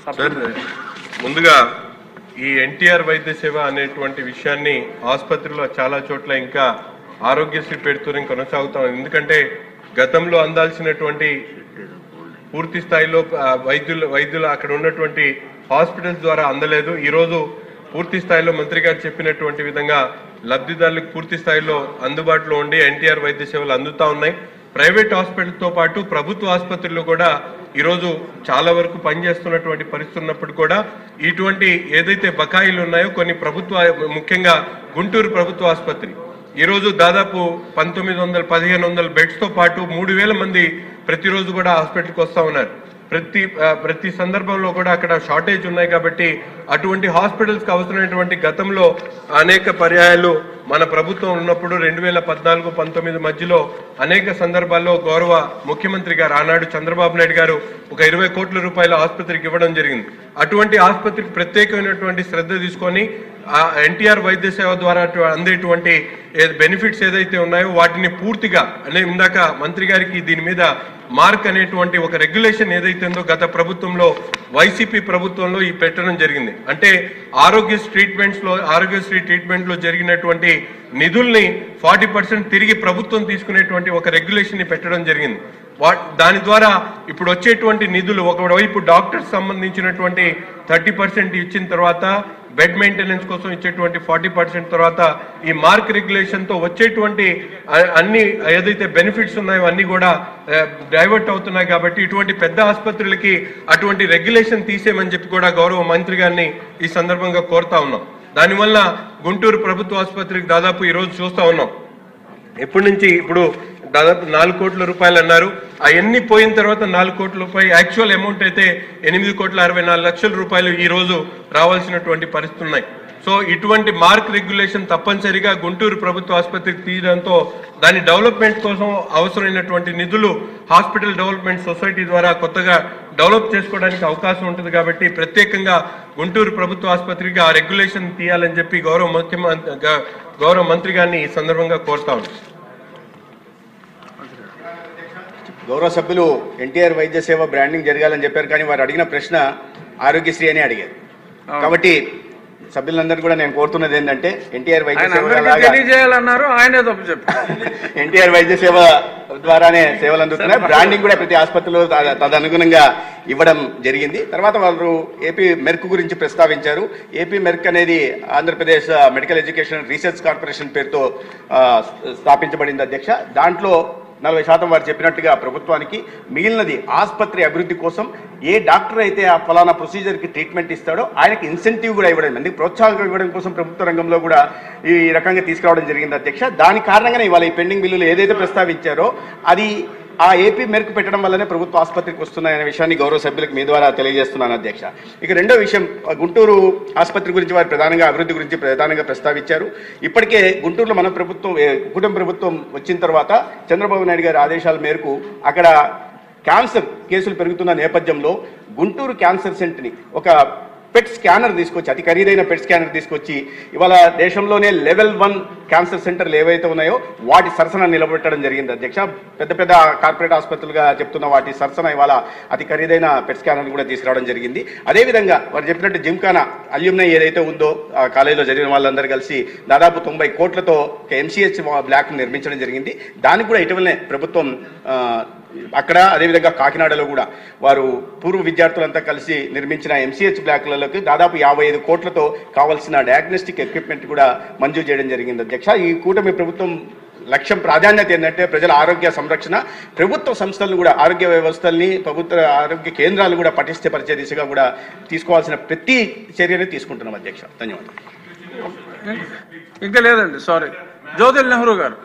Sir ముందుగా ఈ ఎన్టీఆర్ వైద్య సేవ అనేటువంటి విషయాన్ని ఆసుపత్రిలో చాలా చోట్ల ఇంకా ఆరోగ్యశ్రీ పేరుతో కొనసాగుతాం. ఎందుకంటే గతంలో అందాల్సినటువంటి పూర్తి స్థాయిలో వైద్యులు అక్కడ ఉన్నటువంటి హాస్పిటల్స్ ద్వారా అందలేదు. ఈరోజు పూర్తి స్థాయిలో మంత్రి గారు చెప్పినటువంటి విధంగా లబ్ధిదారులకు పూర్తి స్థాయిలో అందుబాటులో ఉండి ఎన్టీఆర్ వైద్య సేవలు అందుతా ఉన్నాయి. ప్రైవేట్ హాస్పిటల్తో పాటు ప్రభుత్వ ఆసుపత్రుల్లో కూడా ఈరోజు చాలా వరకు పనిచేస్తున్నటువంటి పరిస్థితి ఉన్నప్పుడు కూడా ఇటువంటి ఏదైతే బకాయిలు ఉన్నాయో కొన్ని ప్రభుత్వ, ముఖ్యంగా గుంటూరు ప్రభుత్వ ఆసుపత్రి ఈరోజు దాదాపు 1900-1500 బెడ్స్తో పాటు 3000 మంది ప్రతిరోజు కూడా హాస్పిటల్కి వస్తూ ఉన్నారు. ప్రతి సందర్భంలో కూడా అక్కడ షార్టేజ్ ఉన్నాయి. కాబట్టి అటువంటి హాస్పిటల్స్కి అవసరమైనటువంటి గతంలో అనేక పర్యాయాలు మన ప్రభుత్వం ఉన్నప్పుడు 2014-19 మధ్యలో అనేక సందర్భాల్లో గౌరవ ముఖ్యమంత్రి గారు ఆనాడు చంద్రబాబు నాయుడు గారు ఒక 20 కోట్ల రూపాయల ఆసుపత్రికి ఇవ్వడం జరిగింది. అటువంటి ఆసుపత్రికి ప్రత్యేకమైనటువంటి శ్రద్ధ తీసుకొని ఎన్టీఆర్ వైద్య సేవ ద్వారా అందేటువంటి బెనిఫిట్స్ ఏదైతే ఉన్నాయో వాటిని పూర్తిగా ఇందాక మంత్రి గారికి దీని మీద మార్క్ అనేటువంటి ఒక రెగ్యులేషన్ ఏదైతే ఉందో గత ప్రభుత్వంలో వైసీపీ ప్రభుత్వంలో ఈ పెట్టడం జరిగింది. అంటే ఆరోగ్యశ్రీ ట్రీట్మెంట్లో జరిగినటువంటి నిధుల్ని 40% తిరిగి ప్రభుత్వం తీసుకునేటువంటి ఒక రెగ్యులేషన్ ని పెట్టడం జరిగింది. దాని ద్వారా ఇప్పుడు వచ్చేటువంటి నిధులు ఒకవైపు డాక్టర్స్ సంబంధించినటువంటి 30% ఇచ్చిన తర్వాత బెడ్ మెయింటెనెన్స్ కోసం ఇచ్చేటువంటి 40% తర్వాత ఈ మార్క్ రెగ్యులేషన్ తో వచ్చేటువంటి అన్ని ఏదైతే బెనిఫిట్స్ ఉన్నాయో అన్ని కూడా డైవర్ట్ అవుతున్నాయి. కాబట్టి ఇటువంటి పెద్ద ఆసుపత్రులకి అటువంటి రెగ్యులేషన్ తీసేయమని చెప్పి కూడా గౌరవ మంత్రి గారిని ఈ సందర్భంగా కోరుతా ఉన్నాం. దానివల్ల గుంటూరు ప్రభుత్వ ఆసుపత్రికి దాదాపు ఈరోజు చూస్తా ఉన్నాం ఎప్పటి నుంచి ఇప్పుడు దాదాపు 4 కోట్ల రూపాయలు అన్నారు. అవన్నీ పోయిన తర్వాత 4 కోట్ల రూపాయలు యాక్చువల్ అమౌంట్ అయితే 8,64,00,000 రూపాయలు ఈ రోజు రావాల్సినటువంటి పరిస్థితులు ఉన్నాయి. సో ఇటువంటి మార్క్ రెగ్యులేషన్ తప్పనిసరిగా గుంటూరు ప్రభుత్వ ఆసుపత్రికి తీయడంతో దాని డెవలప్మెంట్ కోసం అవసరమైనటువంటి నిధులు హాస్పిటల్ డెవలప్మెంట్ సొసైటీ ద్వారా కొత్తగా డెవలప్ చేసుకోవడానికి అవకాశం ఉంటుంది. కాబట్టి ప్రత్యేకంగా గుంటూరు ప్రభుత్వ ఆసుపత్రికి ఆ రెగ్యులేషన్ తీయాలని చెప్పి గౌరవ మంత్రి గారిని ఈ సందర్భంగా కోరుతా ఉన్నాం. గౌరవ సభ్యులు ఎన్టీఆర్ వైద్య సేవ బ్రాండింగ్ జరగాలని చెప్పారు, కానీ వారు అడిగిన ప్రశ్న ఆరోగ్యశ్రీ అని అడిగారు. కాబట్టి సభ్యులందరూ కూడా నేను కోరుతున్నది ఏంటంటే ఎన్టీఆర్ వైద్య సేవ ద్వారానే సేవలు అందుతున్నాయి. బ్రాండింగ్ కూడా ప్రతి ఆసుపత్రిలో తదనుగుణంగా ఇవ్వడం జరిగింది. తర్వాత వారు ఏపీ మెర్క్ గురించి ప్రస్తావించారు. ఏపీ మెర్క్ అనేది Andhra Pradesh medical education research corporation పేరుతో స్థాపించబడింది అధ్యక్ష. దాంట్లో 40% వారు చెప్పినట్టుగా ప్రభుత్వానికి, మిగిలినది ఆసుపత్రి అభివృద్ధి కోసం ఏ డాక్టర్ అయితే ఆ ఫలానా ప్రొసీజర్కి ట్రీట్మెంట్ ఇస్తాడో ఆయనకి ఇన్సెంటివ్ కూడా ఇవ్వడం, అందుకు ప్రోత్సాహం ఇవ్వడం కోసం ప్రభుత్వ రంగంలో కూడా ఈ రకంగా తీసుకురావడం జరిగింది అధ్యక్ష. దాని కారణంగానే ఇవాళ ఈ పెండింగ్ బిల్లులు ఏదైతే ప్రస్తావించారో అది ఆ ఏపీ మెరుకు పెట్టడం వల్లనే ప్రభుత్వ ఆసుపత్రికి వస్తున్నాయనే విషయాన్ని గౌరవ సభ్యులకు మీ ద్వారా తెలియజేస్తున్నాను అధ్యక్ష. ఇక రెండో విషయం, గుంటూరు ఆసుపత్రి గురించి వారు ప్రధానంగా అభివృద్ధి గురించి ప్రధానంగా ప్రస్తావించారు. ఇప్పటికే గుంటూరులో మన ప్రభుత్వం, కుటుంబ ప్రభుత్వం వచ్చిన తర్వాత చంద్రబాబు నాయుడు గారి ఆదేశాల మేరకు అక్కడ క్యాన్సర్ కేసులు పెరుగుతున్న నేపథ్యంలో గుంటూరు క్యాన్సర్ సెంటర్ని ఒక పెట్ స్కానర్ తీసుకొచ్చి, అతి ఖరీదైన పెట్ స్కానర్ తీసుకొచ్చి ఇవాళ దేశంలోనే లెవెల్ 1 క్యాన్సర్ సెంటర్లు ఏవైతే ఉన్నాయో వాటి సరసన నిలబెట్టడం జరిగింది అధ్యక్ష. పెద్ద పెద్ద కార్పొరేట్ ఆసుపత్రులుగా చెప్తున్న వాటి సరసన ఇవాళ అతి ఖరీదైన పెట్ స్కానర్ కూడా తీసుకురావడం జరిగింది. అదేవిధంగా వారు చెప్పినట్టు జిమ్ఖానా అల్యూమినై ఏదైతే ఉందో ఆ కాలేజీలో జరిగిన వాళ్ళందరూ కలిసి దాదాపు 90 కోట్లతో MCH బ్లాక్ నిర్మించడం జరిగింది. దానికి కూడా ఇటీవలనే ప్రభుత్వం అక్కడ, అదేవిధంగా కాకినాడలో కూడా వారు పూర్వ విద్యార్థులంతా కలిసి నిర్మించిన MCH బ్లాక్లలోకి దాదాపు 55 కోట్లతో కావాల్సిన డయాగ్నోస్టిక్ ఎక్విప్మెంట్ కూడా మంజూరు చేయడం జరిగింది అధ్యక్ష. ఈ కూటమి ప్రభుత్వం లక్ష్యం, ప్రాధాన్యత ఏంటంటే ప్రజల ఆరోగ్య సంరక్షణ, ప్రభుత్వ సంస్థలను కూడా, ఆరోగ్య వ్యవస్థల్ని, ప్రభుత్వ ఆరోగ్య కేంద్రాలు కూడా పటిష్టపరిచే దిశగా కూడా తీసుకోవాల్సిన ప్రతి చర్యని తీసుకుంటున్నాం అధ్యక్ష. ధన్యవాదాలు. ఇంకా లేదండి, సారీ. జ్యోతిల్ నెహ్రూ గారు.